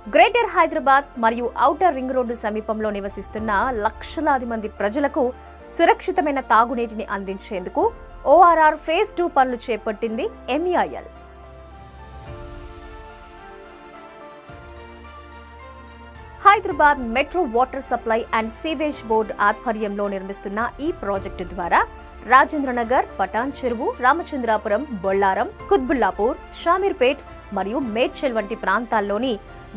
Greater Hyderabad మరియు outer ring road సమీపంలో నివసిస్తున్న లక్షలాది మంది ప్రజలకు సురక్షితమైన తాగునీటిని అందించేందుకు ORR ఫేజ్ 2 పనులు చేపట్టింది MEIL. Hyderabad metro water supply and sewage board ఆధ్వర్యంలో నిర్మిస్తున్న ఈ ప్రాజెక్టు ద్వారా రాజేంద్రనగర్, పటాన్ చెరువు, రామచంద్రాపురం, బొల్లారం, కుత్బుల్లాపూర్, షామీర్పేట్ మరియు మేడ్చల్ వంటి ప్రాంతాల్లోని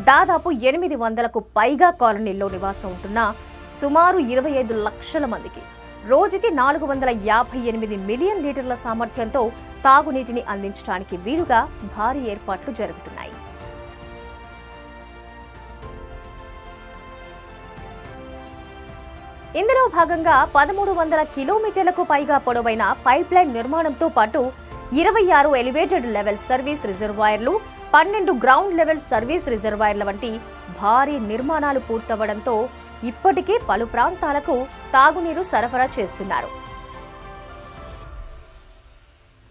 దాదాపు 800కు పైగా కాలనీల్లో నివాసం ఉంటున్న సుమారు 25 లక్షల మందికి రోజుకి 458 మిలియన్ లీటర్ల సామర్థ్యంతో తాగునీటిని అందించడానికి వీలుగా భారీ ఏర్పాట్లు జరుగుతున్నాయి. ఇందులో భాగంగా 1300 కిలోమీటర్లకు పైగా పొడవైన పైప్లైన్ నిర్మాణంతో పాటు 26 ఎలివేటెడ్ లెవెల్ సర్వీస్ రిజర్వాయర్లు, 12 గ్రౌండ్ లెవెల్ సర్వీస్ రిజర్వాయర్ల వంటి భారీ నిర్మాణాలు పూర్తవడంతో ఇప్పటికే పలు ప్రాంతాలకు తాగునీరు సరఫరా చేస్తున్నారు.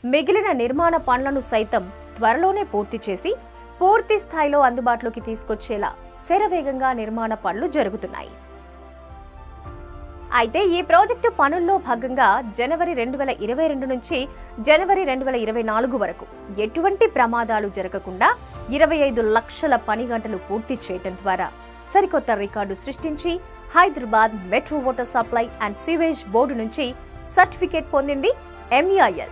మిగిలిన నిర్మాణ పనులను సైతం త్వరలోనే పూర్తి చేసి పూర్తి స్థాయిలో అందుబాటులోకి తీసుకొచ్చేలా శరవేగంగా నిర్మాణ పనులు జరుగుతున్నాయి. అయితే ఈ ప్రాజెక్టు పనుల్లో భాగంగా జనవరి 2022 నుంచి జనవరి 2024 వరకు ఎటువంటి ప్రమాదాలు జరగకుండా 25 లక్షల పని గంటలు పూర్తి చేయడం ద్వారా సరికొత్త రికార్డు సృష్టించి Hyderabad metro water supply and sewage board నుంచి సర్టిఫికేట్ పొందింది MEIL.